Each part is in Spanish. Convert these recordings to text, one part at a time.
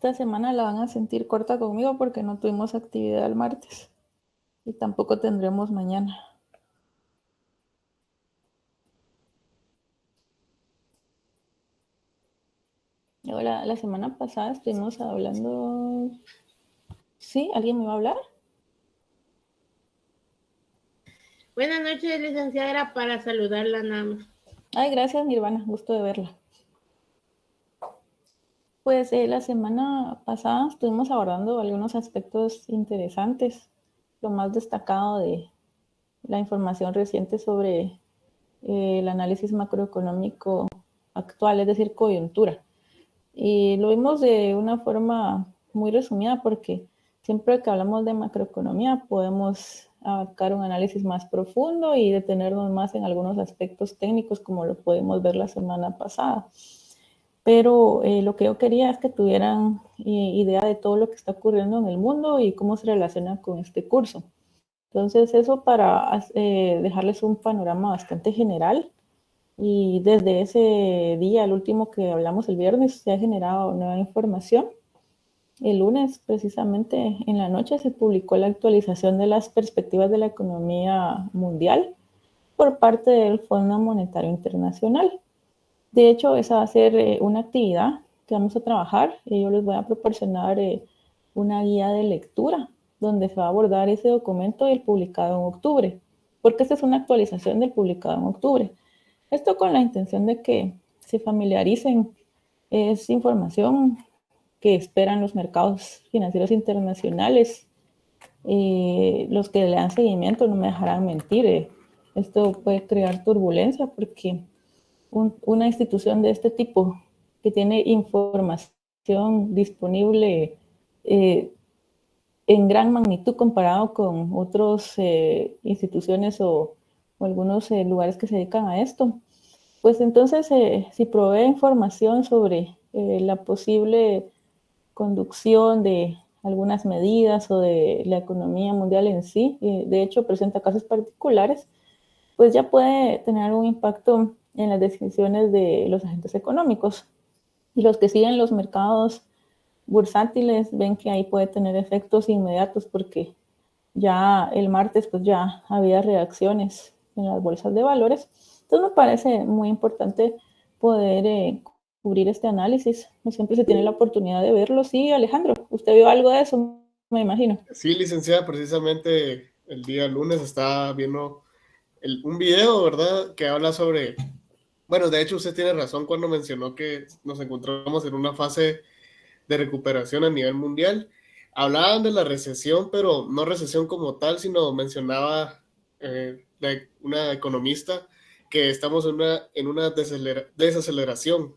esta semana la van a sentir corta conmigo porque no tuvimos actividad el martes y tampoco tendremos mañana. Ahora, la semana pasada estuvimos hablando... ¿Sí? ¿Alguien me va a hablar? Buenas noches, licenciada, era para saludarla nada más. Ay, gracias, Nirvana, gusto de verla. Pues la semana pasada estuvimos abordando algunos aspectos interesantes. Lo más destacado de la información reciente sobre el análisis macroeconómico actual, es decir, coyuntura. Y lo vimos de una forma muy resumida porque siempre que hablamos de macroeconomía podemos abarcar un análisis más profundo y detenernos más en algunos aspectos técnicos como lo pudimos ver la semana pasada. Pero lo que yo quería es que tuvieran idea de todo lo que está ocurriendo en el mundo y cómo se relaciona con este curso. Entonces, eso para dejarles un panorama bastante general. Y desde ese día, el último que hablamos el viernes, se ha generado nueva información. El lunes, precisamente en la noche, se publicó la actualización de las perspectivas de la economía mundial por parte del Fondo Monetario Internacional. De hecho, esa va a ser una actividad que vamos a trabajar y yo les voy a proporcionar una guía de lectura donde se va a abordar ese documento y el publicado en octubre, porque esta es una actualización del publicado en octubre. Esto con la intención de que se familiaricen. Es información que esperan los mercados financieros internacionales. Los que le dan seguimiento no me dejarán mentir. Esto puede crear turbulencia porque una institución de este tipo que tiene información disponible en gran magnitud comparado con otras instituciones o algunos lugares que se dedican a esto, pues entonces si provee información sobre la posible conducción de algunas medidas o de la economía mundial en sí, de hecho presenta casos particulares, pues ya puede tener un impacto en las decisiones de los agentes económicos. Y los que siguen los mercados bursátiles ven que ahí puede tener efectos inmediatos porque ya el martes pues ya había reacciones en las bolsas de valores. Entonces me parece muy importante poder cubrir este análisis. No siempre se tiene la oportunidad de verlo. Sí, Alejandro, usted vio algo de eso, me imagino. Sí, licenciada, precisamente el día lunes estaba viendo un video, ¿verdad? Que habla sobre, bueno, de hecho usted tiene razón cuando mencionó que nos encontramos en una fase de recuperación a nivel mundial. Hablaban de la recesión, pero no recesión como tal, sino mencionaba una economista que estamos en una desaceleración.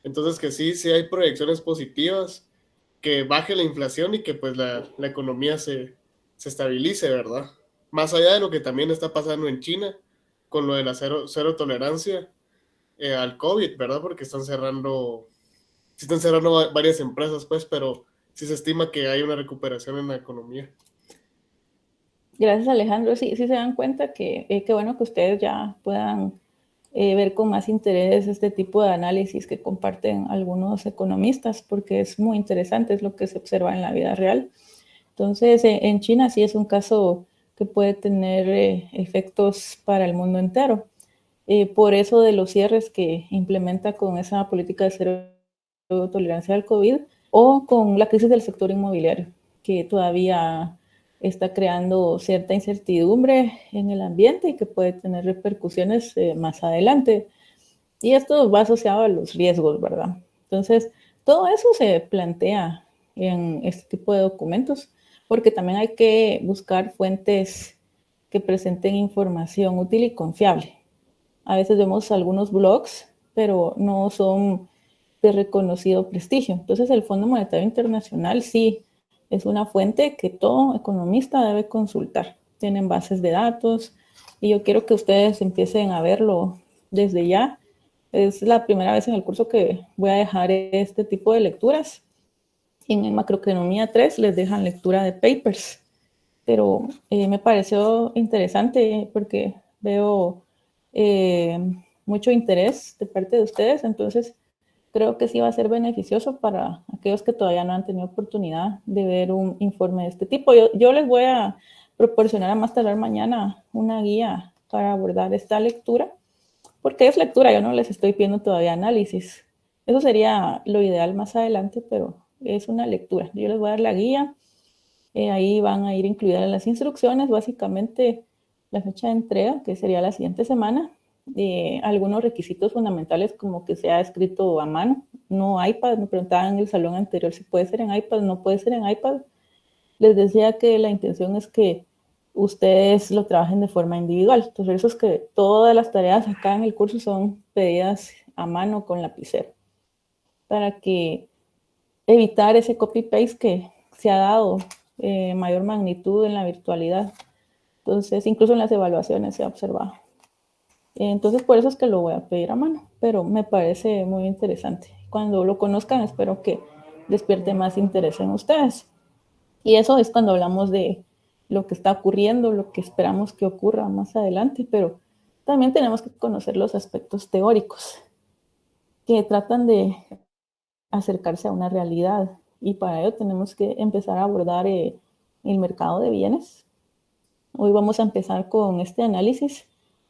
Entonces que sí hay proyecciones positivas, que baje la inflación y que pues la economía se estabilice, ¿verdad? Más allá de lo que también está pasando en China con lo de la cero tolerancia al COVID, ¿verdad? Porque están cerrando varias empresas, pues, pero sí se estima que hay una recuperación en la economía. Gracias, Alejandro. Sí, sí se dan cuenta que qué bueno que ustedes ya puedan ver con más interés este tipo de análisis que comparten algunos economistas, porque es muy interesante, es lo que se observa en la vida real. Entonces, en China sí es un caso que puede tener efectos para el mundo entero. Por eso de los cierres que implementa con esa política de cero tolerancia al COVID o con la crisis del sector inmobiliario, que todavía está creando cierta incertidumbre en el ambiente y que puede tener repercusiones más adelante. Y esto va asociado a los riesgos, ¿verdad? Entonces, todo eso se plantea en este tipo de documentos, porque también hay que buscar fuentes que presenten información útil y confiable. A veces vemos algunos blogs, pero no son de reconocido prestigio. Entonces, el Fondo Monetario Internacional sí es una fuente que todo economista debe consultar. Tienen bases de datos y yo quiero que ustedes empiecen a verlo desde ya. Es la primera vez en el curso que voy a dejar este tipo de lecturas. En Macroeconomía 3 les dejan lectura de papers, pero me pareció interesante porque veo mucho interés de parte de ustedes, entonces creo que sí va a ser beneficioso para aquellos que todavía no han tenido oportunidad de ver un informe de este tipo. Yo les voy a proporcionar a más tardar mañana una guía para abordar esta lectura, porque es lectura, yo no les estoy pidiendo todavía análisis. Eso sería lo ideal más adelante, pero es una lectura. Yo les voy a dar la guía, ahí van a ir incluidas las instrucciones, básicamente la fecha de entrega, que sería la siguiente semana, algunos requisitos fundamentales como que sea escrito a mano, no iPad. Me preguntaban en el salón anterior si puede ser en iPad, no puede ser en iPad. Les decía que la intención es que ustedes lo trabajen de forma individual. Entonces, eso es que todas las tareas acá en el curso son pedidas a mano con lapicero, para que evitar ese copy-paste que se ha dado mayor magnitud en la virtualidad. Entonces, incluso en las evaluaciones se ha observado. Entonces, por eso es que lo voy a pedir a mano, pero me parece muy interesante. Cuando lo conozcan, espero que despierte más interés en ustedes. Y eso es cuando hablamos de lo que está ocurriendo, lo que esperamos que ocurra más adelante, pero también tenemos que conocer los aspectos teóricos que tratan de acercarse a una realidad, y para ello tenemos que empezar a abordar el mercado de bienes. Hoy vamos a empezar con este análisis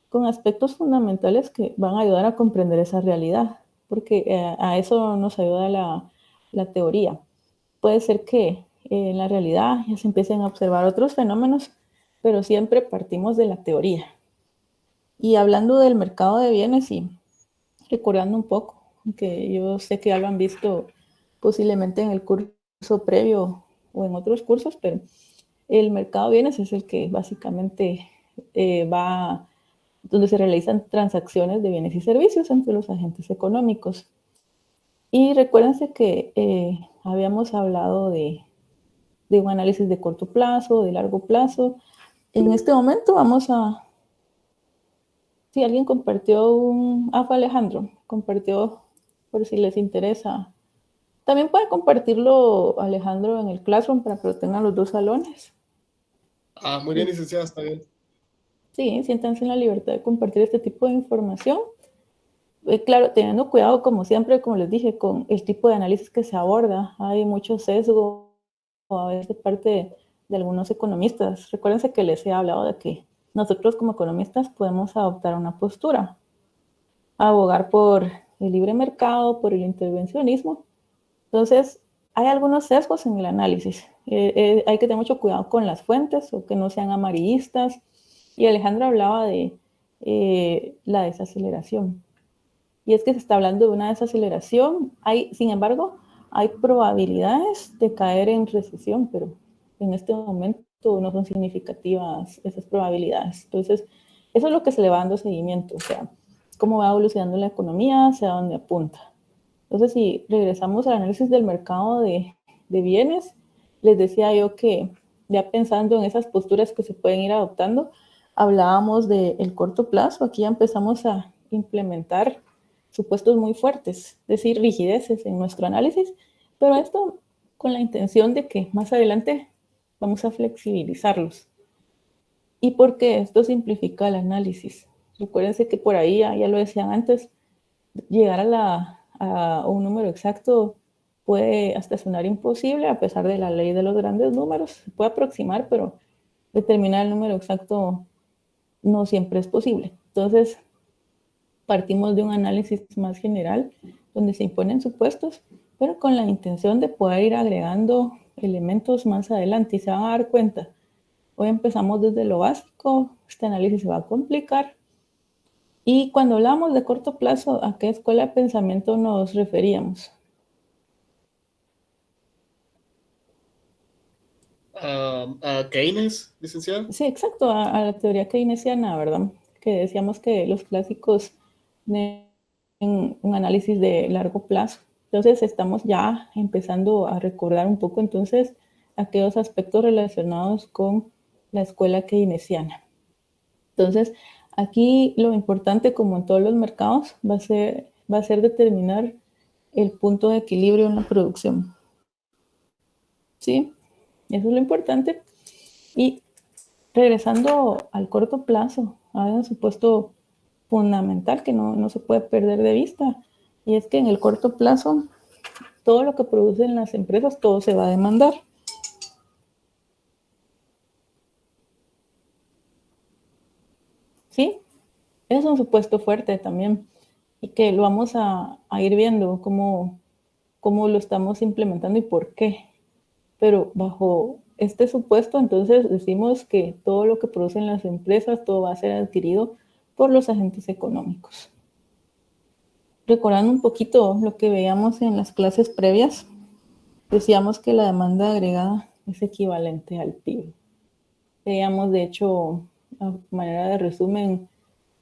con aspectos fundamentales que van a ayudar a comprender esa realidad, porque a eso nos ayuda la teoría. Puede ser que en la realidad ya se empiecen a observar otros fenómenos, pero siempre partimos de la teoría. Y hablando del mercado de bienes y recordando un poco, que yo sé que ya lo han visto posiblemente en el curso previo o en otros cursos, pero el mercado de bienes es el que básicamente va donde se realizan transacciones de bienes y servicios entre los agentes económicos. Y recuérdense que habíamos hablado de un análisis de corto plazo, de largo plazo. En este momento vamos a... Si alguien compartió fue Alejandro, compartió por si les interesa. También puede compartirlo Alejandro en el Classroom para que lo tengan los dos salones. Muy bien, licenciada, está bien. Sí, siéntanse en la libertad de compartir este tipo de información. Claro, teniendo cuidado, como siempre, como les dije, con el tipo de análisis que se aborda. Hay mucho sesgo a veces de parte de algunos economistas. Recuérdense que les he hablado de que nosotros como economistas podemos adoptar una postura, abogar por el libre mercado, por el intervencionismo. Entonces, hay algunos sesgos en el análisis. Hay que tener mucho cuidado con las fuentes o que no sean amarillistas. Y Alejandro hablaba de la desaceleración. Y es que se está hablando de una desaceleración. Sin embargo, hay probabilidades de caer en recesión, pero en este momento no son significativas esas probabilidades. Entonces, eso es lo que se le va dando seguimiento, o sea, cómo va evolucionando la economía, hacia dónde apunta. Entonces, si regresamos al análisis del mercado de bienes, les decía yo que ya pensando en esas posturas que se pueden ir adoptando, hablábamos del corto plazo. Aquí ya empezamos a implementar supuestos muy fuertes, es decir, rigideces en nuestro análisis, pero esto con la intención de que más adelante vamos a flexibilizarlos. ¿Y por qué? Esto simplifica el análisis. Recuérdense que por ahí, ya lo decían antes, llegar a un número exacto puede hasta sonar imposible, a pesar de la ley de los grandes números. Se puede aproximar, pero determinar el número exacto no siempre es posible. Entonces, partimos de un análisis más general, donde se imponen supuestos, pero con la intención de poder ir agregando elementos más adelante. Y se van a dar cuenta, hoy empezamos desde lo básico, este análisis se va a complicar. Y cuando hablamos de corto plazo, ¿a qué escuela de pensamiento nos referíamos? ¿A Keynes, licenciada? Sí, exacto, a la teoría keynesiana, ¿verdad? Que decíamos que los clásicos de un análisis de largo plazo. Entonces estamos ya empezando a recordar un poco entonces aquellos aspectos relacionados con la escuela keynesiana. Entonces, aquí lo importante, como en todos los mercados, va a ser determinar el punto de equilibrio en la producción. ¿Sí? Eso es lo importante. Y regresando al corto plazo, hay un supuesto fundamental que no se puede perder de vista. y es que en el corto plazo todo lo que producen las empresas, todo se va a demandar. ¿Sí? Es un supuesto fuerte también y que lo vamos a ir viendo cómo lo estamos implementando y por qué. Pero bajo este supuesto, entonces decimos que todo lo que producen las empresas, todo va a ser adquirido por los agentes económicos. Recordando un poquito lo que veíamos en las clases previas, decíamos que la demanda agregada es equivalente al PIB. Veíamos, de hecho, a manera de resumen,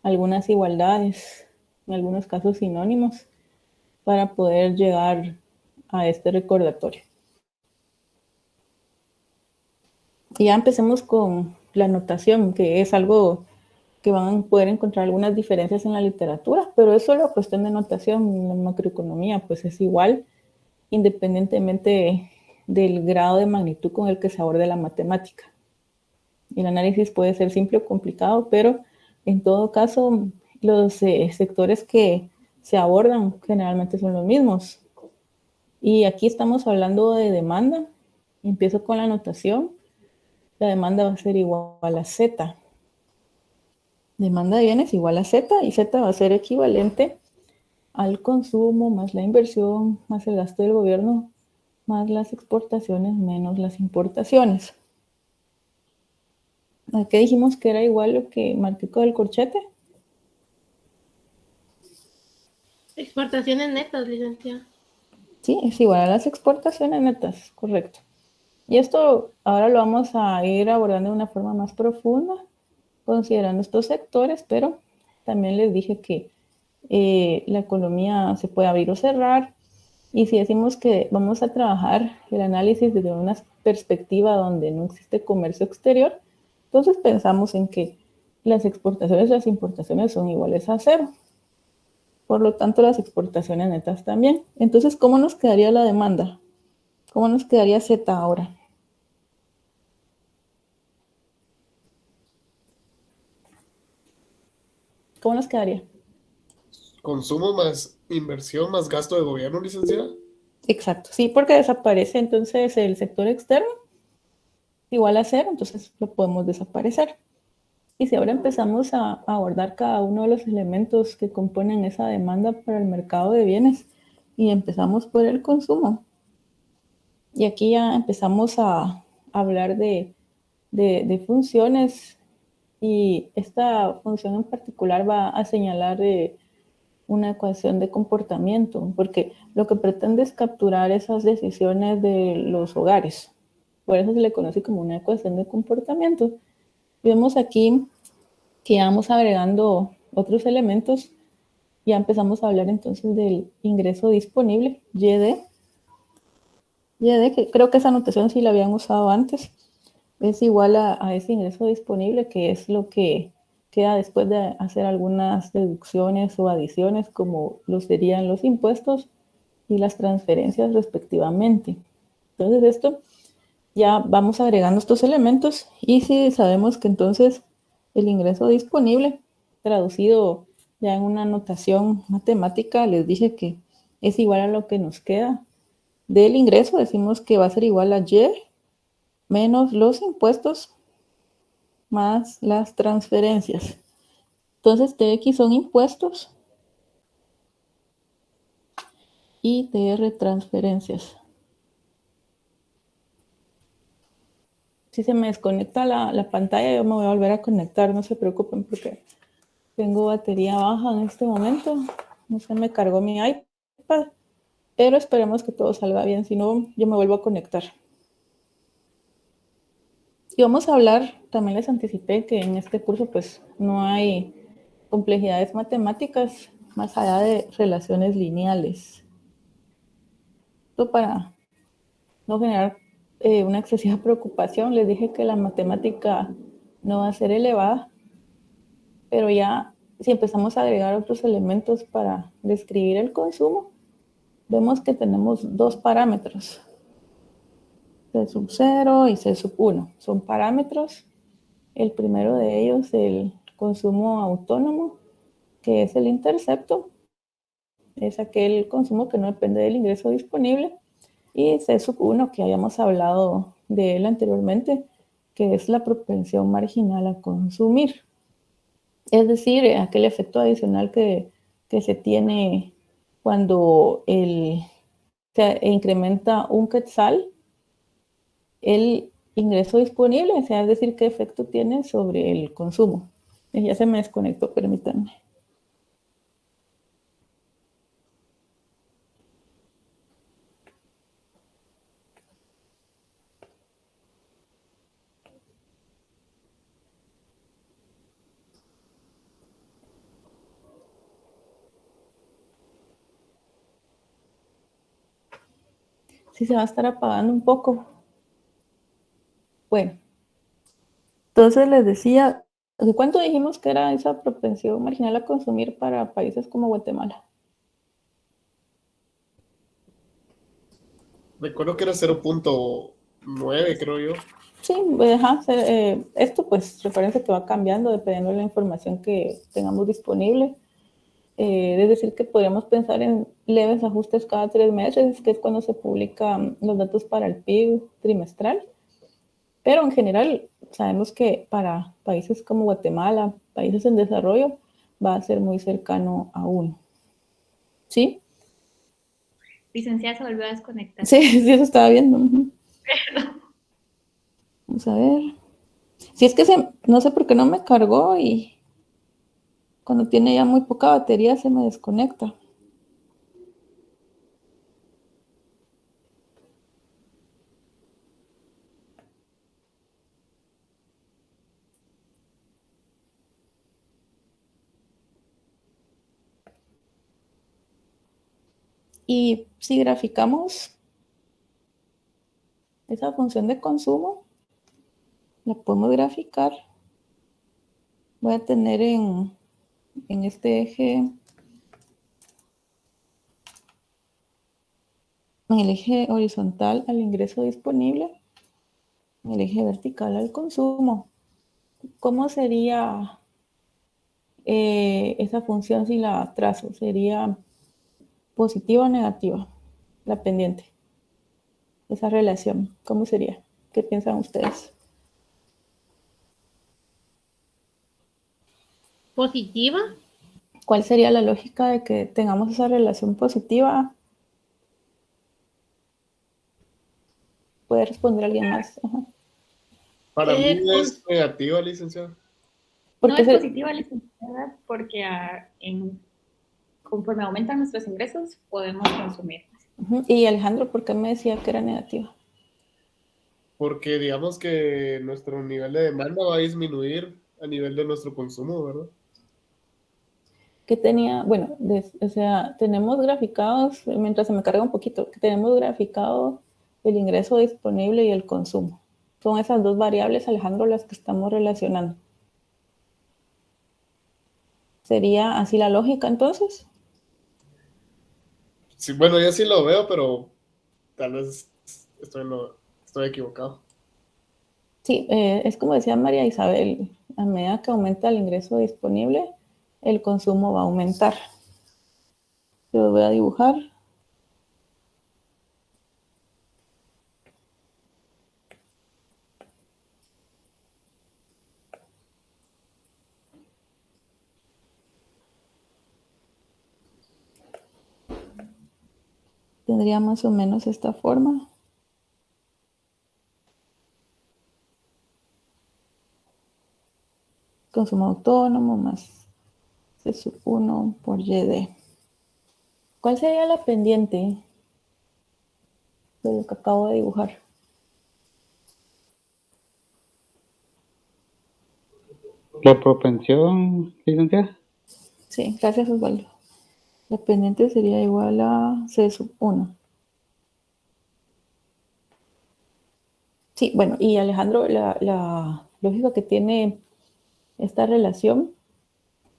algunas igualdades, en algunos casos sinónimos, para poder llegar a este recordatorio. Y ya empecemos con la notación, que es algo que van a poder encontrar algunas diferencias en la literatura, pero es solo cuestión de notación. En la macroeconomía pues es igual, independientemente del grado de magnitud con el que se aborde la matemática. El análisis puede ser simple o complicado, pero en todo caso los sectores que se abordan generalmente son los mismos. Y aquí estamos hablando de demanda. Empiezo con la notación. La demanda va a ser igual a Z. Demanda de bienes igual a Z, y Z va a ser equivalente al consumo más la inversión más el gasto del gobierno más las exportaciones menos las importaciones. ¿A qué dijimos que era igual lo que marqué con el corchete? Exportaciones netas, licenciada. Sí, es igual a las exportaciones netas, correcto. Y esto ahora lo vamos a ir abordando de una forma más profunda, considerando estos sectores, pero también les dije que la economía se puede abrir o cerrar, y si decimos que vamos a trabajar el análisis desde una perspectiva donde no existe comercio exterior, entonces pensamos en que las exportaciones y las importaciones son iguales a cero. Por lo tanto, las exportaciones netas también. Entonces, ¿cómo nos quedaría la demanda? ¿Cómo nos quedaría Z ahora? ¿Cómo nos quedaría? Consumo más inversión más gasto de gobierno, licenciada. Exacto, sí, porque desaparece entonces el sector externo igual a cero, entonces lo podemos desaparecer. Y si ahora empezamos a abordar cada uno de los elementos que componen esa demanda para el mercado de bienes, y empezamos por el consumo, y aquí ya empezamos a hablar de funciones, y esta función en particular va a señalar una ecuación de comportamiento, porque lo que pretende es capturar esas decisiones de los hogares. Por eso se le conoce como una ecuación de comportamiento. Vemos aquí que ya vamos agregando otros elementos. Ya empezamos a hablar entonces del ingreso disponible, YD, que creo que esa notación sí la habían usado antes, es igual a ese ingreso disponible, que es lo que queda después de hacer algunas deducciones o adiciones, como lo serían los impuestos y las transferencias respectivamente. Entonces esto ya vamos agregando estos elementos, y si sabemos que entonces el ingreso disponible, traducido ya en una notación matemática, les dije que es igual a lo que nos queda del ingreso, decimos que va a ser igual a Y menos los impuestos más las transferencias. Entonces TX son impuestos y TR transferencias. Si se me desconecta la pantalla, yo me voy a volver a conectar, no se preocupen, porque tengo batería baja en este momento. No se me cargó mi iPad, pero esperemos que todo salga bien, si no, yo me vuelvo a conectar. Y vamos a hablar, también les anticipé que en este curso pues no hay complejidades matemáticas más allá de relaciones lineales. Esto para no generar una excesiva preocupación. Les dije que la matemática no va a ser elevada, pero ya si empezamos a agregar otros elementos para describir el consumo, vemos que tenemos dos parámetros, C sub 0 y C sub 1. Son parámetros. El primero de ellos, el consumo autónomo, que es el intercepto. es aquel consumo que no depende del ingreso disponible, y C sub 1, que habíamos hablado de él anteriormente, que es la propensión marginal a consumir. Es decir, aquel efecto adicional que se tiene cuando se incrementa un quetzal el ingreso disponible, o sea, es decir, qué efecto tiene sobre el consumo. Ya se me desconectó, permítanme. Sí, se va a estar apagando un poco. Bueno, entonces les decía, ¿cuánto dijimos que era esa propensión marginal a consumir para países como Guatemala? Recuerdo que era 0.9, creo yo. Sí, ajá, esto pues recuerden que va cambiando dependiendo de la información que tengamos disponible. Es decir, que podríamos pensar en leves ajustes cada 3 meses, que es cuando se publican los datos para el PIB trimestral. Pero en general sabemos que para países como Guatemala, países en desarrollo, va a ser muy cercano a 1. ¿Sí? Licenciada, se volvió a desconectar. Sí, sí, eso estaba viendo. Vamos a ver. Si es que no sé por qué no me cargó y cuando tiene ya muy poca batería se me desconecta. Y si graficamos esa función de consumo, la podemos graficar. Voy a tener en este eje, en el eje horizontal al ingreso disponible, en el eje vertical al consumo. ¿Cómo sería esa función si la trazo? ¿Sería positiva o negativa? La pendiente. Esa relación, ¿cómo sería? ¿Qué piensan ustedes? ¿Positiva? ¿Cuál sería la lógica de que tengamos esa relación positiva? ¿Puede responder alguien más? Ajá. Para mí es negativa, licenciado. No es positiva, licenciada, porque conforme aumentan nuestros ingresos, podemos consumir. Y Alejandro, ¿por qué me decía que era negativa? Porque digamos que nuestro nivel de demanda va a disminuir a nivel de nuestro consumo, ¿verdad? Que tenía, bueno, o sea, tenemos graficados, mientras se me carga un poquito, que tenemos graficado el ingreso disponible y el consumo. Son esas dos variables, Alejandro, las que estamos relacionando. ¿Sería así la lógica entonces? Sí, bueno, yo sí lo veo, pero tal vez estoy equivocado. Sí, es como decía María Isabel, a medida que aumenta el ingreso disponible, el consumo va a aumentar. Yo lo voy a dibujar. Tendría más o menos esta forma. Consumo autónomo más C sub 1 por YD. ¿Cuál sería la pendiente de lo que acabo de dibujar? La propensión, licenciada. Sí, gracias Osvaldo. La pendiente sería igual a C sub 1. Sí, bueno, y Alejandro, la lógica que tiene esta relación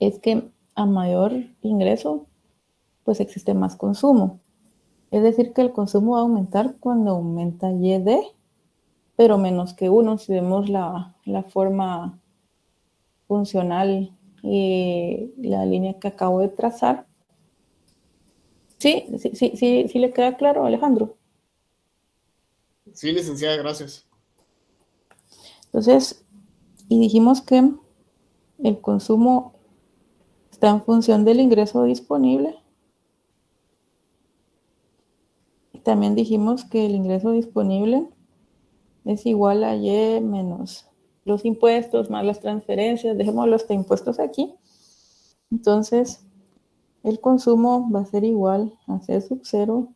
es que a mayor ingreso, pues existe más consumo. Es decir, que el consumo va a aumentar cuando aumenta YD, pero menos que 1, si vemos la forma funcional y la línea que acabo de trazar. Sí le queda claro, Alejandro. Sí, licenciada, gracias. Entonces, y dijimos que el consumo está en función del ingreso disponible. Y también dijimos que el ingreso disponible es igual a Y menos los impuestos más las transferencias. Dejemos los impuestos aquí. Entonces, el consumo va a ser igual a C sub 0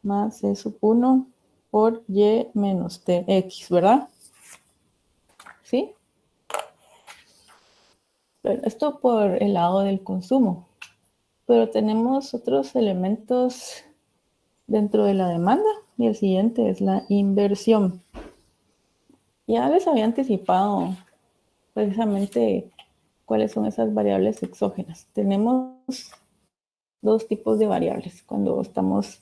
más C sub 1 por Y menos TX, ¿verdad? ¿Sí? Esto por el lado del consumo. Pero tenemos otros elementos dentro de la demanda y el siguiente es la inversión. Ya les había anticipado precisamente cuáles son esas variables exógenas. Tenemos dos tipos de variables cuando estamos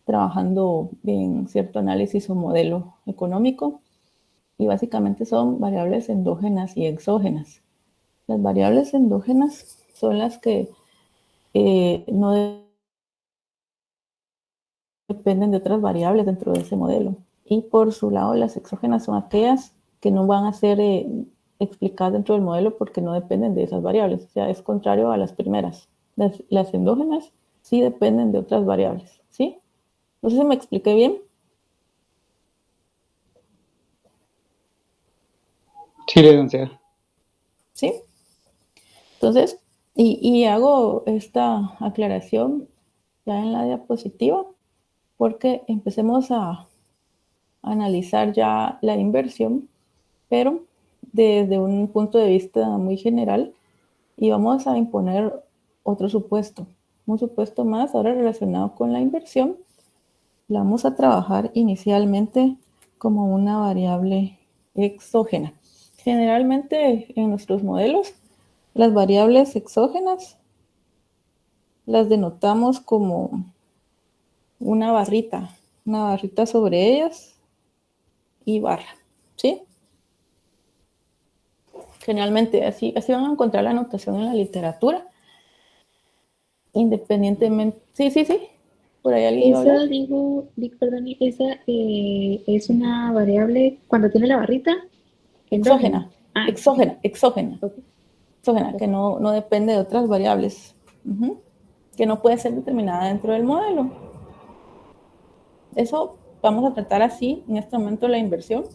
trabajando en cierto análisis o modelo económico y básicamente son variables endógenas y exógenas. Las variables endógenas son las que no dependen de otras variables dentro de ese modelo. Y por su lado, las exógenas son aquellas que no van a ser explicadas dentro del modelo porque no dependen de esas variables. O sea, es contrario a las primeras. Las endógenas sí dependen de otras variables. ¿Sí? No sé si me expliqué bien. Sí, licenciada. ¿Sí? Entonces, y hago esta aclaración ya en la diapositiva porque empecemos a analizar ya la inversión, pero desde un punto de vista muy general y vamos a imponer otro supuesto, un supuesto más ahora relacionado con la inversión. La vamos a trabajar inicialmente como una variable exógena. Generalmente en nuestros modelos las variables exógenas las denotamos como una barrita sobre ellas y barra, ¿sí? Generalmente así van a encontrar la anotación en la literatura, independientemente. Sí, por ahí alguien iba a hablar. Perdón, esa es una variable cuando tiene la barrita. Exógena, Ah, exógena, ok. que no depende de otras variables, que no puede ser determinada dentro del modelo. Eso vamos a tratar así en este momento la inversión.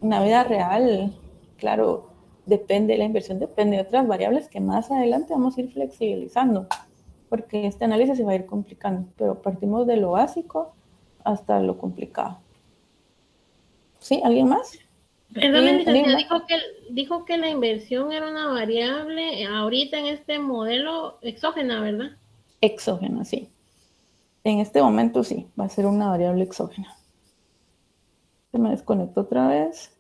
En la vida real, claro, la inversión depende de otras variables que más adelante vamos a ir flexibilizando, porque este análisis se va a ir complicando, pero partimos de lo básico hasta lo complicado. ¿Sí? ¿Alguien más? Perdón, licenciada, dijo que la inversión era una variable ahorita en este modelo exógena, ¿verdad? Exógena, sí. En este momento sí, va a ser una variable exógena. Se me desconectó otra vez.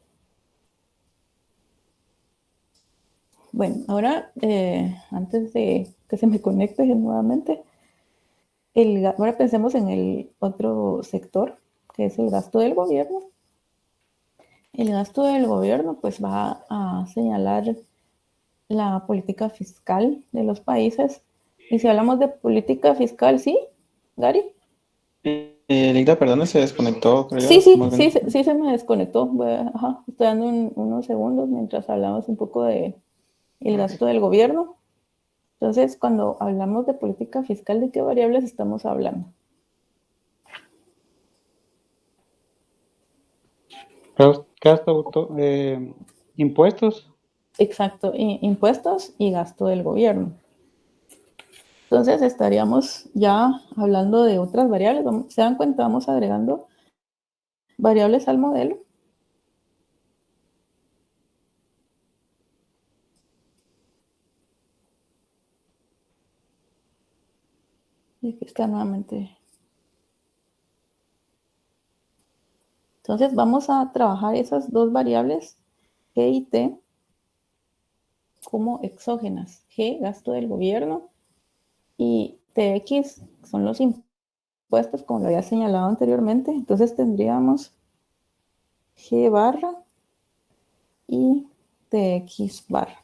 Bueno, ahora, antes de que se me conecte nuevamente, ahora pensemos en el otro sector, que es el gasto del gobierno. El gasto del gobierno pues va a señalar la política fiscal de los países. Y si hablamos de política fiscal, ¿sí, Gary? Ligda, perdón, se desconectó, creo Sí, yo. se me desconectó. Estoy dando unos segundos mientras hablamos un poco de el gasto del gobierno. Entonces, cuando hablamos de política fiscal, ¿de qué variables estamos hablando? Gasto, impuestos. Exacto, impuestos y gasto del gobierno. Entonces, estaríamos ya hablando de otras variables. ¿Se dan cuenta? Vamos agregando variables al modelo. Y aquí está nuevamente. Entonces, vamos a trabajar esas dos variables, G y T, como exógenas. G, gasto del gobierno, y TX son los impuestos, como lo había señalado anteriormente. Entonces, tendríamos G barra y TX barra.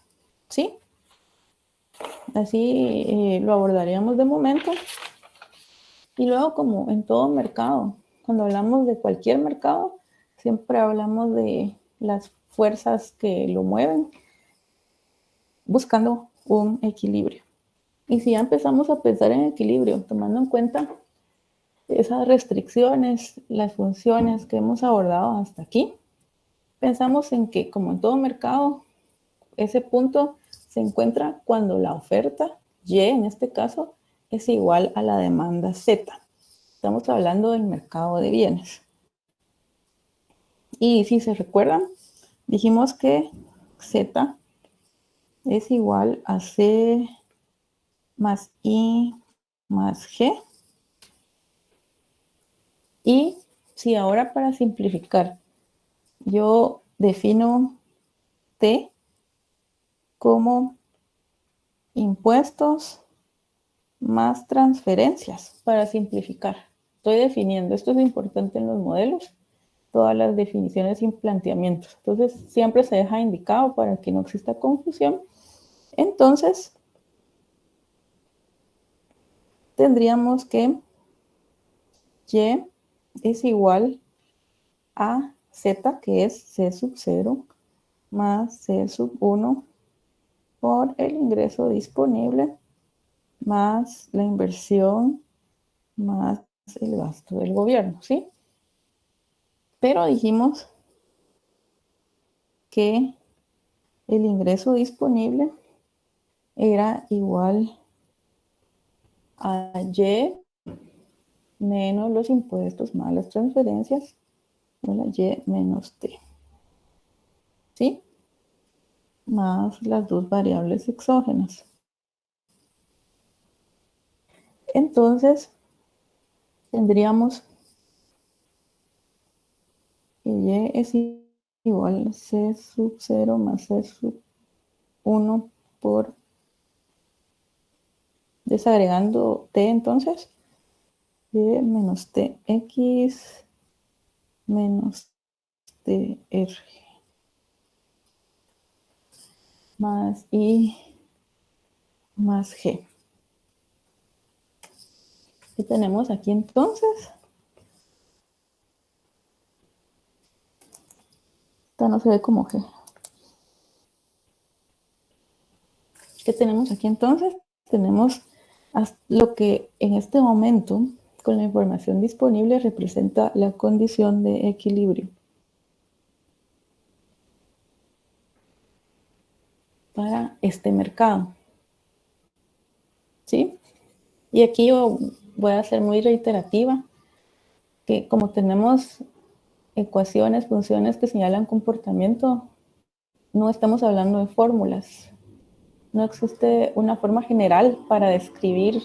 ¿Sí? Así lo abordaríamos de momento. Y luego, como en todo mercado, cuando hablamos de cualquier mercado, siempre hablamos de las fuerzas que lo mueven, buscando un equilibrio. Y si ya empezamos a pensar en equilibrio, tomando en cuenta esas restricciones, las funciones que hemos abordado hasta aquí, pensamos en que, como en todo mercado, ese punto se encuentra cuando la oferta Y, en este caso, es igual a la demanda Z. Estamos hablando del mercado de bienes. Y si se recuerdan, dijimos que Z es igual a C más I más G. Y si ahora, para simplificar, yo defino T como impuestos más transferencias, para simplificar. Estoy definiendo, esto es importante en los modelos, todas las definiciones y planteamientos. Entonces, siempre se deja indicado para que no exista confusión. Entonces, tendríamos que Y es igual a Z, que es C sub 0, más C sub 1 por el ingreso disponible, más la inversión, más el gasto del gobierno, ¿sí? Pero dijimos que el ingreso disponible era igual a Y menos los impuestos más las transferencias, o la Y menos T, ¿sí? Más las dos variables exógenas. Entonces, tendríamos que Y es igual a C sub 0 más C sub 1 por, desagregando T, entonces, Y menos TX menos TR más I más G. ¿Qué tenemos aquí entonces? Esta no se ve como G. ¿Qué tenemos aquí entonces? Tenemos lo que en este momento, con la información disponible, representa la condición de equilibrio para este mercado, ¿sí? Y aquí yo voy a ser muy reiterativa, que como tenemos ecuaciones, funciones que señalan comportamiento, no estamos hablando de fórmulas. No existe una forma general para describir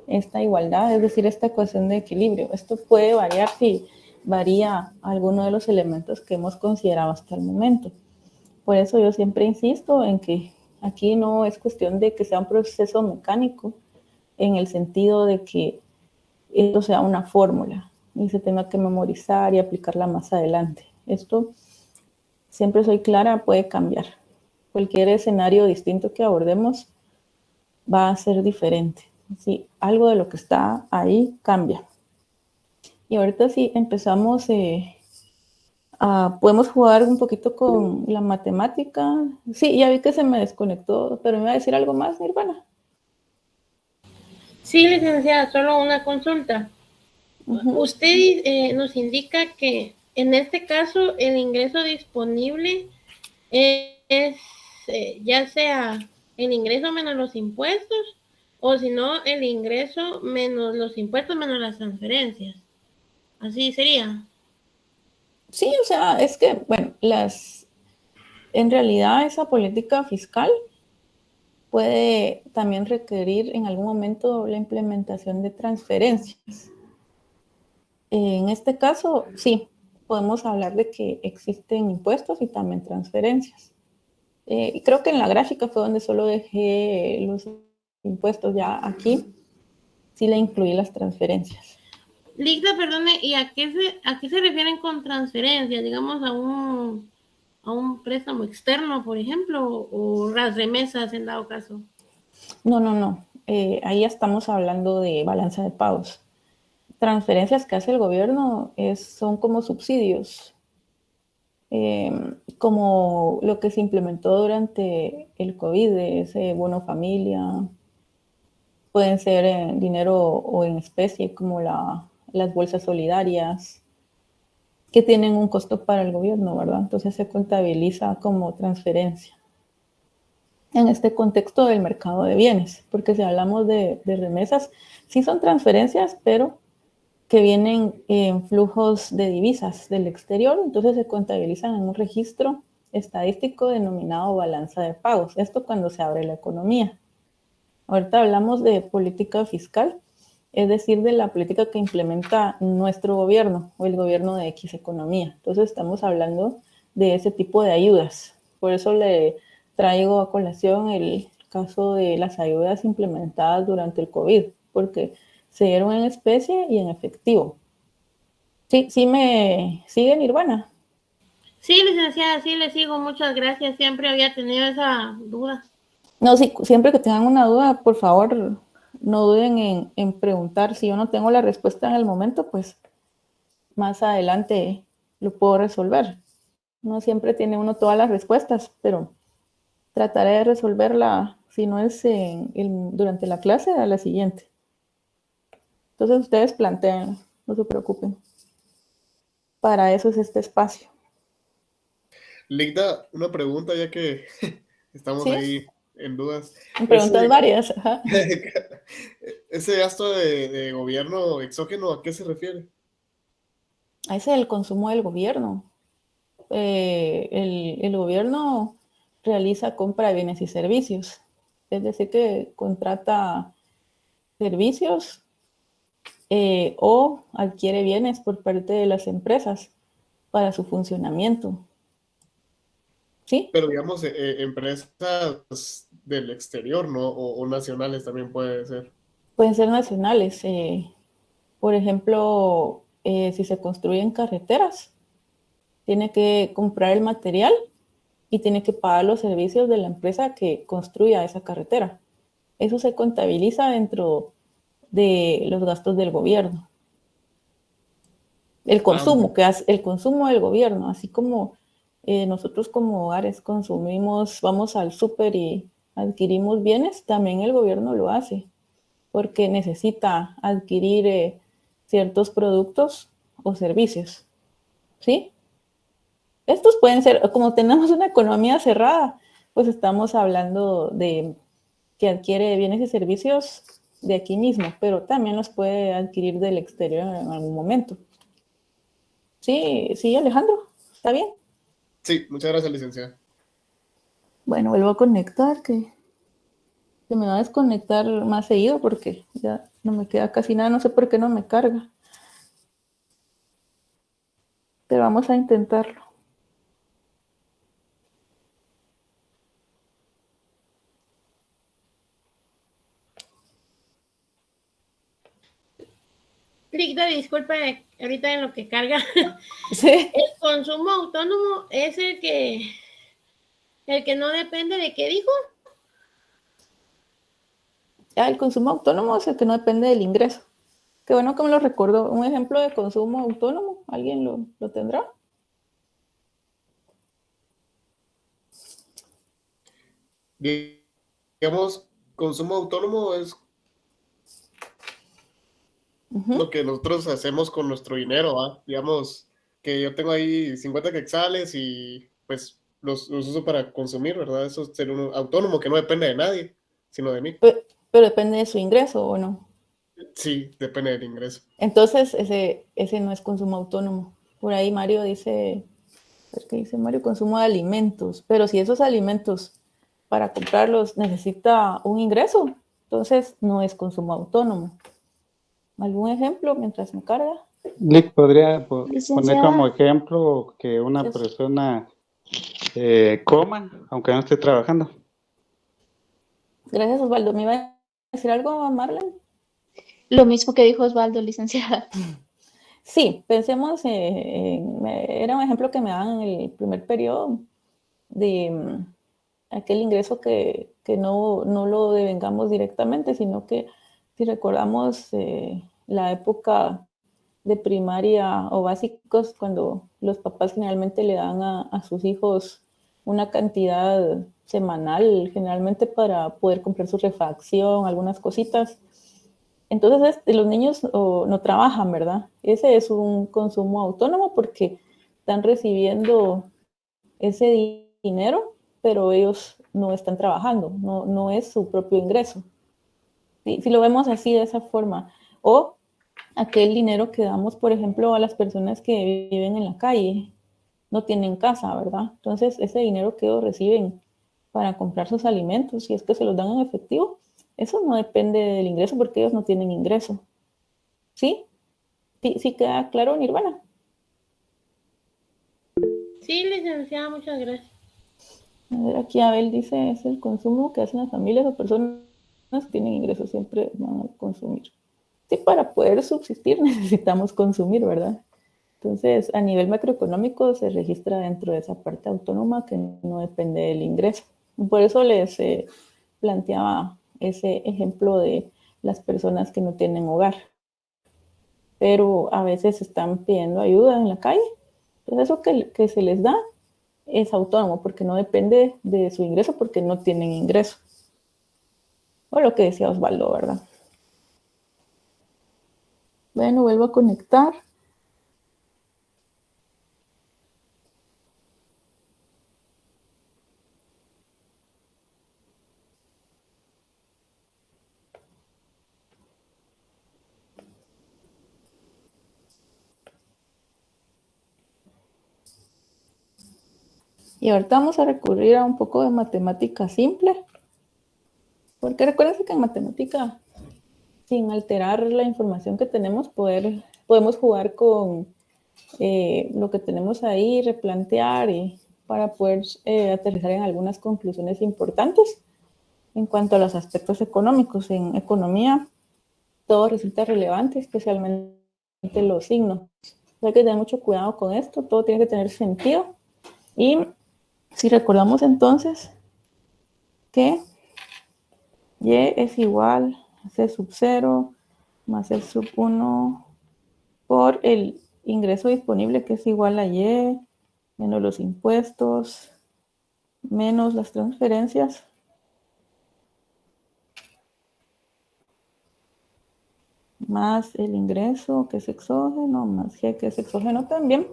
esta igualdad, es decir, esta ecuación de equilibrio. Esto puede variar si varía alguno de los elementos que hemos considerado hasta el momento. Por eso yo siempre insisto en que aquí no es cuestión de que sea un proceso mecánico, en el sentido de que esto sea una fórmula y se tenga que memorizar y aplicarla más adelante. Esto, siempre soy clara, puede cambiar. Cualquier escenario distinto que abordemos va a ser diferente. Si algo de lo que está ahí cambia. Y ahorita sí empezamos, podemos jugar un poquito con la matemática. Sí, ya vi que se me desconectó, pero me iba a decir algo más, Nirvana. Sí, licenciada, solo una consulta. Usted nos indica que en este caso el ingreso disponible es ya sea el ingreso menos los impuestos, o si no, el ingreso menos los impuestos menos las transferencias. Así sería. Sí, o sea, es que, bueno, en realidad esa política fiscal puede también requerir en algún momento la implementación de transferencias. En este caso, sí, podemos hablar de que existen impuestos y también transferencias. Y creo que en la gráfica fue donde solo dejé los impuestos. Ya aquí sí le incluí las transferencias. Ligda, perdone, ¿y a qué se refieren con transferencias? Digamos, a un préstamo externo, por ejemplo, o las remesas en dado caso. No. Ahí ya estamos hablando de balanza de pagos. transferencias que hace el gobierno son como subsidios, como lo que se implementó durante el COVID, ese bono familia, pueden ser en dinero o en especie, como las bolsas solidarias, que tienen un costo para el gobierno, ¿verdad? Entonces se contabiliza como transferencia. En este contexto del mercado de bienes, porque si hablamos de remesas, sí son transferencias, pero que vienen en flujos de divisas del exterior, entonces se contabilizan en un registro estadístico denominado balanza de pagos. Esto cuando se abre la economía. Ahorita hablamos de política fiscal, es decir, de la política que implementa nuestro gobierno o el gobierno de X economía. Entonces estamos hablando de ese tipo de ayudas. Por eso le traigo a colación el caso de las ayudas implementadas durante el COVID, porque se dieron en especie y en efectivo. Sí me sigue, Nirvana. Sí, licenciada, sí le sigo, muchas gracias. Siempre había tenido esa duda. No, sí, siempre que tengan una duda, por favor, no duden en preguntar. Si yo no tengo la respuesta en el momento, pues más adelante lo puedo resolver. No siempre tiene uno todas las respuestas, pero trataré de resolverla, si no es durante la clase, a la siguiente. Entonces ustedes planteen, no se preocupen. Para eso es este espacio. Ligda, una pregunta ya que estamos ¿Sí? ahí en dudas. Preguntas varias. Ajá. ¿Ese gasto de gobierno exógeno a qué se refiere? Ese es el consumo del gobierno. El gobierno realiza compra de bienes y servicios. Es decir, que contrata servicios o adquiere bienes por parte de las empresas para su funcionamiento. ¿Sí? Pero digamos, empresas del exterior, ¿no? O nacionales también puede ser. Pueden ser nacionales. Por ejemplo, si se construyen carreteras, tiene que comprar el material y tiene que pagar los servicios de la empresa que construya esa carretera. Eso se contabiliza dentro de los gastos del gobierno. El consumo, el consumo del gobierno, así como nosotros como hogares consumimos, vamos al súper y adquirimos bienes, también el gobierno lo hace, porque necesita adquirir ciertos productos o servicios, ¿sí? Estos pueden ser, como tenemos una economía cerrada, pues estamos hablando de que adquiere bienes y servicios de aquí mismo, pero también los puede adquirir del exterior en algún momento. Sí, Alejandro, ¿está bien? Sí, muchas gracias, licenciada. Bueno, vuelvo a conectar, que me va a desconectar más seguido porque ya no me queda casi nada, no sé por qué no me carga. Pero vamos a intentarlo. Ligda, disculpe, ahorita en lo que carga. Sí. El consumo autónomo es el que no depende de qué dijo. El consumo autónomo es el que no depende del ingreso. Qué bueno que me lo recordó. Un ejemplo de consumo autónomo, ¿alguien lo tendrá? Digamos, consumo autónomo es lo que nosotros hacemos con nuestro dinero, ¿va? Digamos que yo tengo ahí 50 quetzales y pues los uso para consumir, ¿verdad? Eso es ser un autónomo que no depende de nadie, sino de mí. Pero depende de su ingreso, ¿o no? Sí, depende del ingreso. Entonces, ese no es consumo autónomo. Por ahí Mario dice, ¿qué dice Mario? Consumo de alimentos. Pero si esos alimentos para comprarlos necesita un ingreso, entonces no es consumo autónomo. ¿Algún ejemplo mientras me carga? Lick, podría poner Licenciada. como ejemplo que una persona coma, aunque no esté trabajando. Gracias, Osvaldo. ¿Me iba a decir algo, Marlene? Lo mismo que dijo Osvaldo, licenciada. Sí, pensemos, era un ejemplo que me dan en el primer periodo de aquel ingreso que no lo devengamos directamente, sino que si recordamos la época de primaria o básicos, cuando los papás generalmente le dan a sus hijos una cantidad semanal, generalmente para poder comprar su refacción, algunas cositas. Entonces, los niños no trabajan, ¿verdad? Ese es un consumo autónomo porque están recibiendo ese dinero, pero ellos no están trabajando, no es su propio ingreso. Si lo vemos así, de esa forma. O aquel dinero que damos, por ejemplo, a las personas que viven en la calle, no tienen casa, ¿verdad? Entonces, ese dinero que ellos reciben para comprar sus alimentos, si es que se los dan en efectivo, eso no depende del ingreso porque ellos no tienen ingreso. ¿Sí? ¿Sí queda claro, Nirvana? Sí, licenciada, muchas gracias. A ver, aquí Abel dice, es el consumo que hacen las familias o personas que tienen ingresos, siempre van a consumir. Sí, para poder subsistir necesitamos consumir, ¿verdad? Entonces, a nivel macroeconómico se registra dentro de esa parte autónoma que no depende del ingreso. Por eso les planteaba ese ejemplo de las personas que no tienen hogar, pero a veces están pidiendo ayuda en la calle. Entonces, eso que se les da es autónomo porque no depende de su ingreso porque no tienen ingreso. O lo que decía Osvaldo, ¿verdad? Bueno, vuelvo a conectar. Y ahorita vamos a recurrir a un poco de matemática simple. Porque recuerden que en matemática, sin alterar la información que tenemos, podemos jugar con lo que tenemos ahí, replantear y para poder aterrizar en algunas conclusiones importantes en cuanto a los aspectos económicos. En economía, todo resulta relevante, especialmente los signos. Hay que tener mucho cuidado con esto, todo tiene que tener sentido. Y si recordamos entonces que y es igual a C sub 0 más C sub 1 por el ingreso disponible, que es igual a Y, menos los impuestos, menos las transferencias, más el ingreso, que es exógeno, más G, que es exógeno también.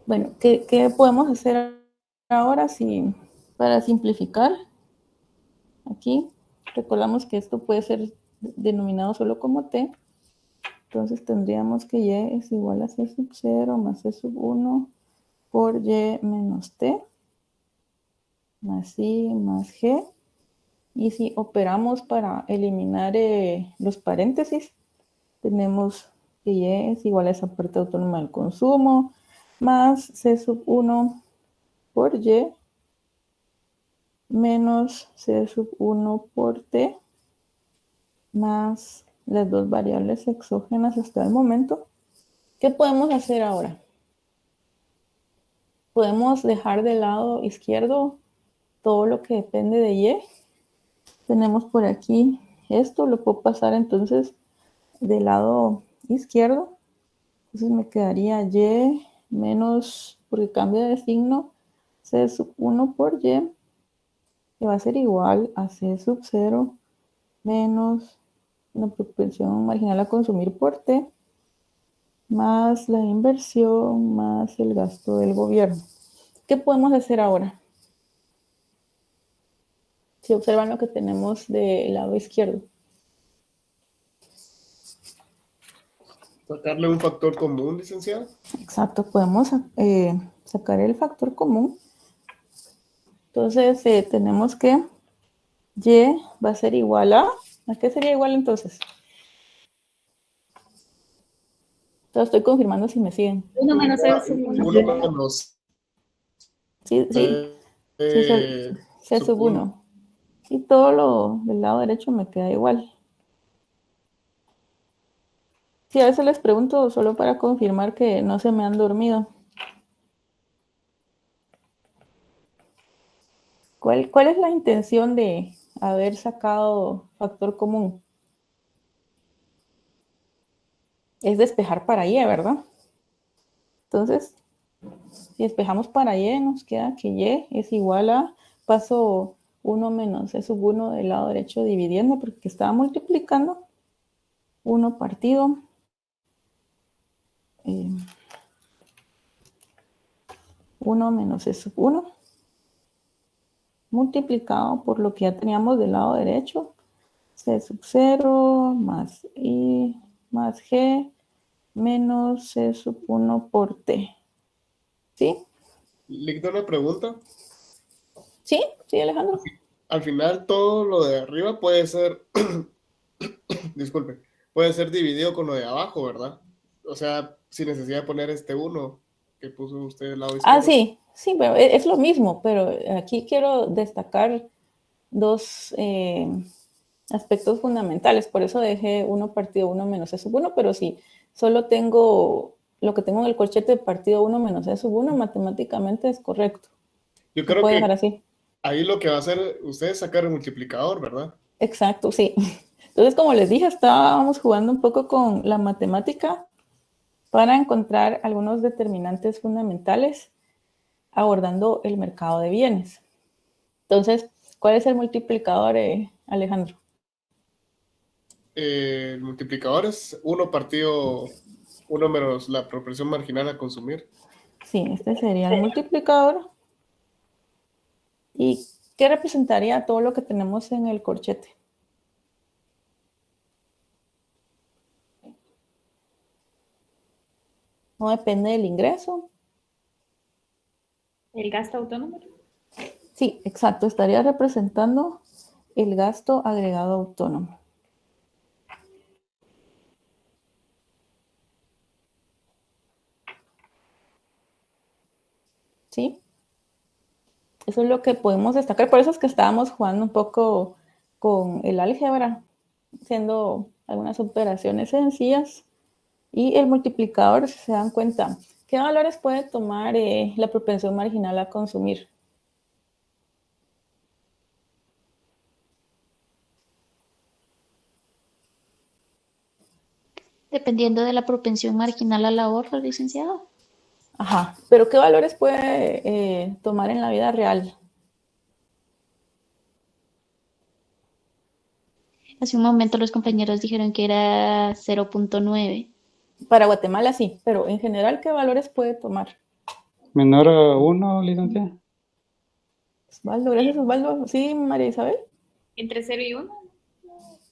Bueno, ¿qué podemos hacer ahora para simplificar? Aquí recordamos que esto puede ser denominado solo como T. Entonces tendríamos que Y es igual a C sub 0 más C sub 1 por Y menos T, más I más G. Y si operamos para eliminar los paréntesis, tenemos que Y es igual a esa parte autónoma del consumo, más C sub 1 por Y, menos C sub 1 por T, más las dos variables exógenas hasta el momento. ¿Qué podemos hacer ahora? Podemos dejar de lado izquierdo todo lo que depende de Y. Tenemos por aquí esto, lo puedo pasar entonces del lado izquierdo. Entonces me quedaría Y menos, porque cambia de signo, C sub 1 por Y, que va a ser igual a C sub 0 menos la propensión marginal a consumir por T, más la inversión, más el gasto del gobierno. ¿Qué podemos hacer ahora? Si observan lo que tenemos del lado izquierdo. Sacarle un factor común, licenciado. Exacto, podemos sacar el factor común. Entonces tenemos que Y va a ser igual a qué sería igual entonces? Entonces estoy confirmando si me siguen. 1 menos C sub 1. 1 menos Sí, C sub 1. Y todo lo del lado derecho me queda igual. Sí, a veces les pregunto solo para confirmar que no se me han dormido. ¿Cuál es la intención de haber sacado factor común? es despejar para y, ¿verdad? Entonces, si despejamos para y, nos queda que y es igual a, paso 1 menos e sub 1 del lado derecho dividiendo, porque estaba multiplicando 1 partido 1 menos e sub 1 multiplicado por lo que ya teníamos del lado derecho, c sub 0 más i más g menos c sub 1 por t. ¿Sí? ¿Le doy una pregunta? ¿Sí? ¿Sí, Alejandro? Al final todo lo de arriba puede ser, disculpe, puede ser dividido con lo de abajo, ¿verdad? O sea, sin necesidad de poner este 1 que puso usted del lado izquierdo. Sí, pero es lo mismo, pero aquí quiero destacar dos aspectos fundamentales, por eso dejé 1 partido 1 menos e sub 1, pero si solo tengo lo que tengo en el corchete de partido 1 menos e sub 1, matemáticamente es correcto. Yo creo puede que dejar así. Ahí lo que va a hacer usted es sacar el multiplicador, ¿verdad? Exacto, sí. Entonces, como les dije, estábamos jugando un poco con la matemática para encontrar algunos determinantes fundamentales abordando el mercado de bienes. Entonces, ¿cuál es el multiplicador, Alejandro? El multiplicador es 1 partido 1 menos la proporción marginal a consumir. Sí, este sería el multiplicador. ¿Y qué representaría todo lo que tenemos en el corchete? No depende del ingreso. ¿El gasto autónomo? Sí, exacto. Estaría representando el gasto agregado autónomo. ¿Sí? Eso es lo que podemos destacar. Por eso es que estábamos jugando un poco con el álgebra, haciendo algunas operaciones sencillas. Y el multiplicador, si se dan cuenta, ¿qué valores puede tomar la propensión marginal a consumir? Dependiendo de la propensión marginal al ahorro, licenciado. Ajá, pero ¿qué valores puede tomar en la vida real? Hace un momento los compañeros dijeron que era 0.9. Para Guatemala sí, pero en general, ¿qué valores puede tomar? Menor a 1, licenciada. Osvaldo, gracias Osvaldo. Sí, María Isabel. ¿Entre 0 y 1?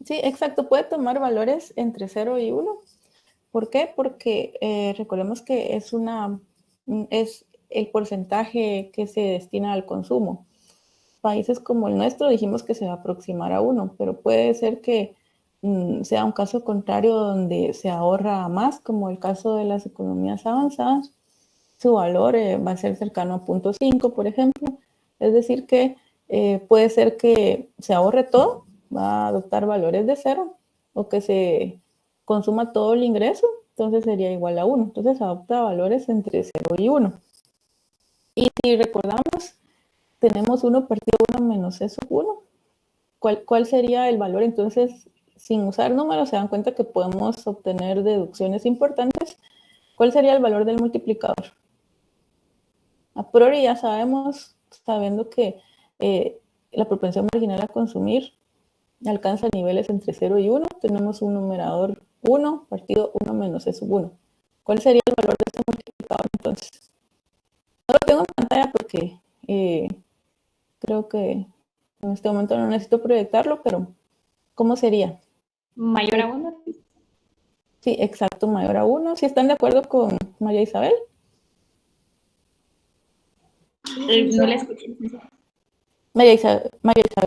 Sí, exacto, puede tomar valores entre 0 y 1. ¿Por qué? Porque recordemos que es el porcentaje que se destina al consumo. Países como el nuestro dijimos que se va a aproximar a 1, pero puede ser que sea un caso contrario donde se ahorra más, como el caso de las economías avanzadas. Su valor va a ser cercano a 0.5, por ejemplo. Es decir que puede ser que se ahorre todo, va a adoptar valores de 0, o que se consuma todo el ingreso, entonces sería igual a 1. Entonces adopta valores entre 0 y 1. Y si recordamos, tenemos 1 partido 1 menos e sub 1. ¿Cuál sería el valor? Entonces, sin usar números, se dan cuenta que podemos obtener deducciones importantes. ¿Cuál sería el valor del multiplicador? A priori ya sabemos, sabiendo que la propensión marginal a consumir alcanza niveles entre 0 y 1, tenemos un numerador 1 partido 1 menos e sub 1. ¿Cuál sería el valor de este multiplicador entonces? No lo tengo en pantalla porque creo que en este momento no necesito proyectarlo, pero ¿cómo sería? ¿Mayor a 1? Sí, exacto, mayor a 1. ¿Sí están de acuerdo con María Isabel? No la escuché. María Isabel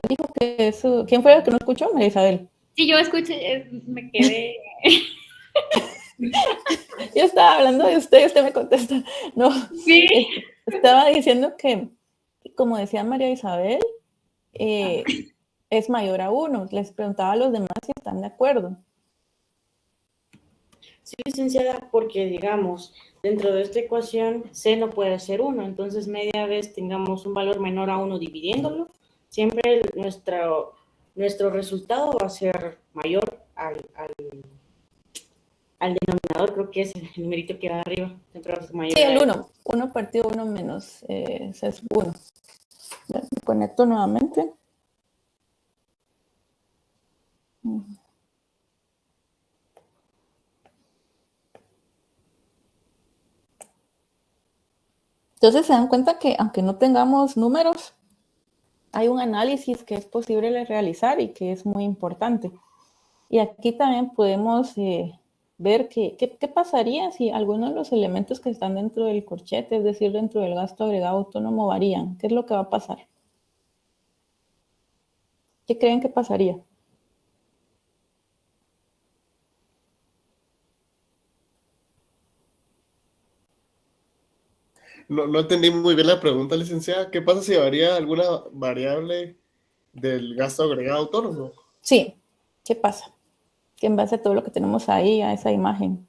dijo que eso... ¿Quién fue el que no escuchó? María Isabel. Sí, yo escuché, me quedé... Yo estaba hablando de usted y usted me contesta. No, Sí. Estaba diciendo que, como decía María Isabel, es mayor a 1. Les preguntaba a los demás si están de acuerdo. Sí, licenciada, porque digamos, dentro de esta ecuación C no puede ser 1, entonces media vez tengamos un valor menor a 1 dividiéndolo, siempre nuestro resultado va a ser mayor al denominador denominador creo que es el numerito que va arriba. Sí, el 1. 1 partido 1 menos es 1. Me conecto nuevamente. Entonces se dan cuenta que aunque no tengamos números, hay un análisis que es posible de realizar y que es muy importante. Y aquí también podemos ver qué pasaría si algunos de los elementos que están dentro del corchete, es decir, dentro del gasto agregado autónomo, varían. ¿Qué es lo que va a pasar? ¿Qué creen que pasaría? No entendí muy bien la pregunta, licenciada. ¿Qué pasa si varía alguna variable del gasto agregado autónomo? Sí, ¿qué pasa? Que en base a todo lo que tenemos ahí, a esa imagen.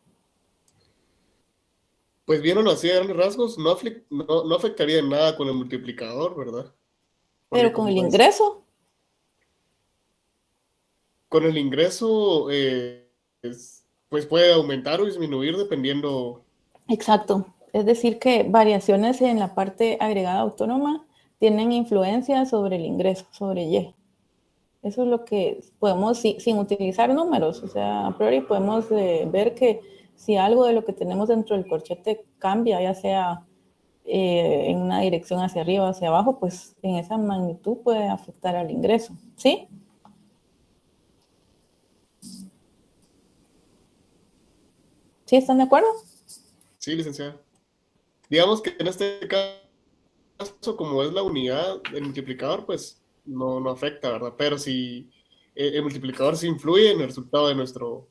Pues vieron así a grandes rasgos, no afectaría en nada con el multiplicador, ¿verdad? Porque Pero con el ingreso. Con el ingreso, pues puede aumentar o disminuir dependiendo. Exacto. Es decir, que variaciones en la parte agregada autónoma tienen influencia sobre el ingreso, sobre Y. Eso es lo que podemos, sin utilizar números, o sea, a priori podemos ver que si algo de lo que tenemos dentro del corchete cambia, ya sea en una dirección hacia arriba o hacia abajo, pues en esa magnitud puede afectar al ingreso, ¿sí? ¿Sí están de acuerdo? Sí, licenciada. Digamos que en este caso, como es la unidad del multiplicador, pues no afecta, ¿verdad? Pero si el multiplicador sí influye en el resultado de nuestro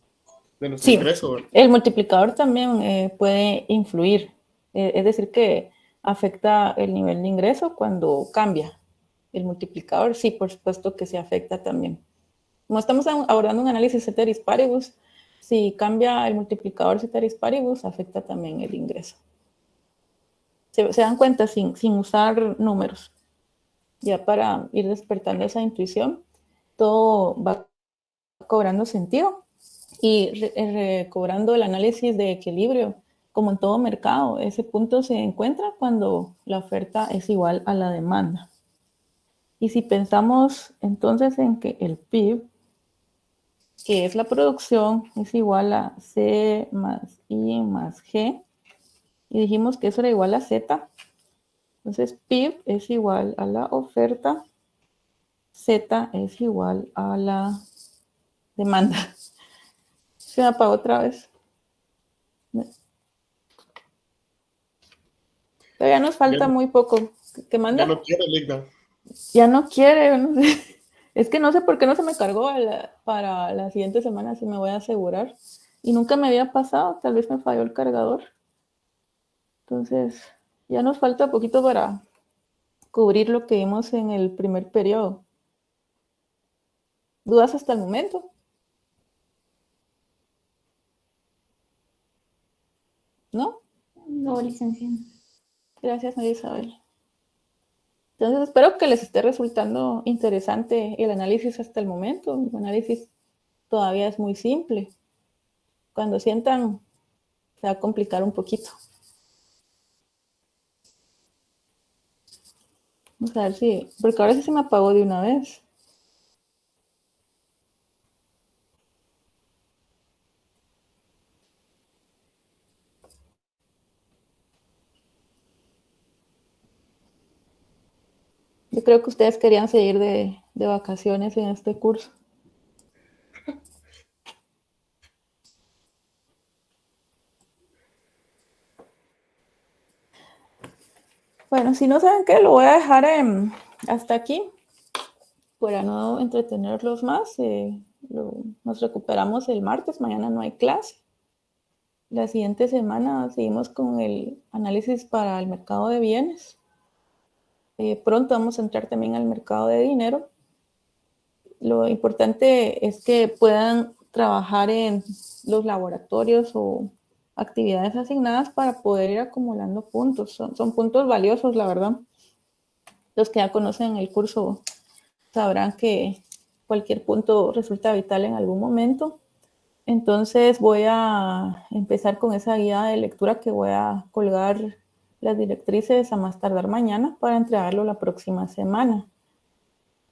Sí, ingreso, ¿verdad? el multiplicador también puede influir, es decir, que afecta el nivel de ingreso cuando cambia. El multiplicador, sí, por supuesto que se afecta también. Como estamos abordando un análisis ceteris paribus, si cambia el multiplicador ceteris paribus, afecta también el ingreso. Se dan cuenta sin usar números. Ya para ir despertando esa intuición, todo va cobrando sentido y recobrando el análisis de equilibrio. Como en todo mercado, ese punto se encuentra cuando la oferta es igual a la demanda. Y si pensamos entonces en que el PIB, que es la producción, es igual a C más I más G, y dijimos que eso era igual a Z, entonces PIB es igual a la oferta, Z es igual a la demanda. Se me apagó otra vez. Pero ya nos falta muy poco. ¿Qué manda? Ya no quiere, Ligda. Ya no quiere, no sé. Es que no sé por qué no se me cargó para la siguiente semana, si me voy a asegurar. Y nunca me había pasado, tal vez me falló el cargador. Entonces, ya nos falta poquito para cubrir lo que vimos en el primer periodo. ¿Dudas hasta el momento? ¿No? No, licenciada. Gracias, María Isabel. Entonces, espero que les esté resultando interesante el análisis hasta el momento. El análisis todavía es muy simple. Cuando sientan, se va a complicar un poquito. Vamos a ver si, porque ahora sí se me apagó de una vez. Yo creo que ustedes querían seguir de vacaciones en este curso. Bueno, si no saben qué, lo voy a dejar hasta aquí para no entretenerlos más. Nos recuperamos el martes, mañana no hay clase. La siguiente semana seguimos con el análisis para el mercado de bienes. Pronto vamos a entrar también al mercado de dinero. Lo importante es que puedan trabajar en los laboratorios o actividades asignadas para poder ir acumulando puntos. Son puntos valiosos, la verdad. Los que ya conocen el curso sabrán que cualquier punto resulta vital en algún momento. Entonces voy a empezar con esa guía de lectura que voy a colgar las directrices a más tardar mañana para entregarlo la próxima semana.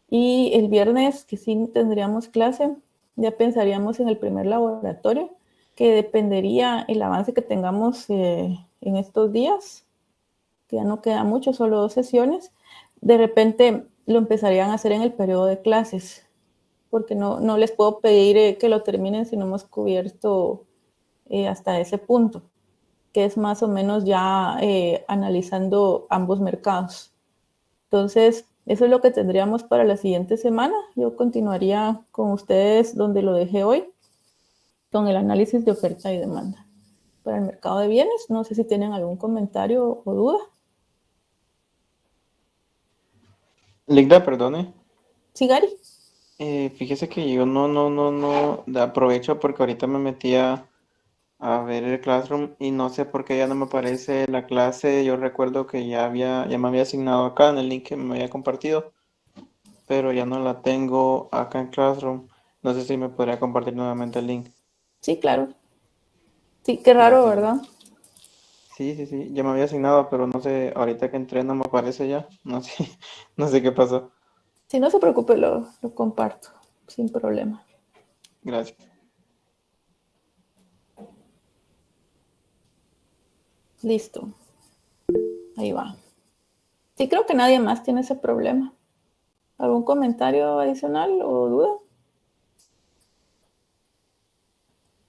Y el viernes, que sí tendríamos clase, ya pensaríamos en el primer laboratorio, que dependería el avance que tengamos en estos días, que ya no queda mucho, solo 2 sesiones. De repente lo empezarían a hacer en el periodo de clases, porque no les puedo pedir que lo terminen si no hemos cubierto hasta ese punto, que es más o menos ya analizando ambos mercados. Entonces, eso es lo que tendríamos para la siguiente semana. Yo continuaría con ustedes donde lo dejé hoy, con el análisis de oferta y demanda. Para el mercado de bienes, no sé si tienen algún comentario o duda. Ligda, perdone. Sí, Gary. Fíjese que yo no aprovecho porque ahorita me metí a ver el Classroom y no sé por qué ya no me aparece la clase. Yo recuerdo que ya me había asignado acá en el link que me había compartido, pero ya no la tengo acá en Classroom. No sé si me podría compartir nuevamente el link. Sí, claro. Sí, qué raro, ¿verdad? Sí, ya me había asignado, pero no sé, ahorita que entré no me aparece ya. No sé, no sé qué pasó. Si no se preocupe, lo comparto sin problema. Gracias. Listo. Ahí va. Sí, creo que nadie más tiene ese problema. ¿Algún comentario adicional o duda?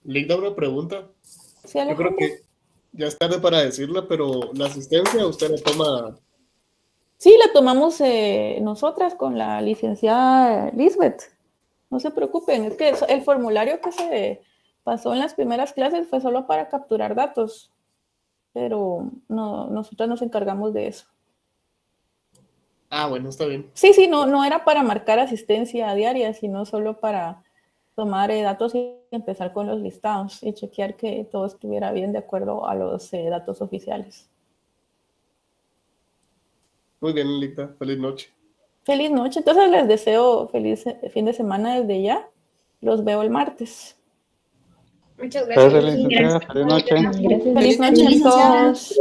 Linda, una pregunta. Sí, Yo creo que ya es tarde para decirla, pero la asistencia usted la toma. Sí, la tomamos nosotras con la licenciada Lisbeth. No se preocupen, es que el formulario que se pasó en las primeras clases fue solo para capturar datos, pero no, nosotras nos encargamos de eso. Ah, bueno, está bien. Sí, no era para marcar asistencia diaria, sino solo para tomar datos y empezar con los listados y chequear que todo estuviera bien de acuerdo a los datos oficiales. Muy bien, Linda. Feliz noche. Feliz noche. Entonces les deseo feliz fin de semana desde ya. Los veo el martes. Muchas gracias. Gracias, licenciada. Feliz noche. Gracias. Feliz noche a todos.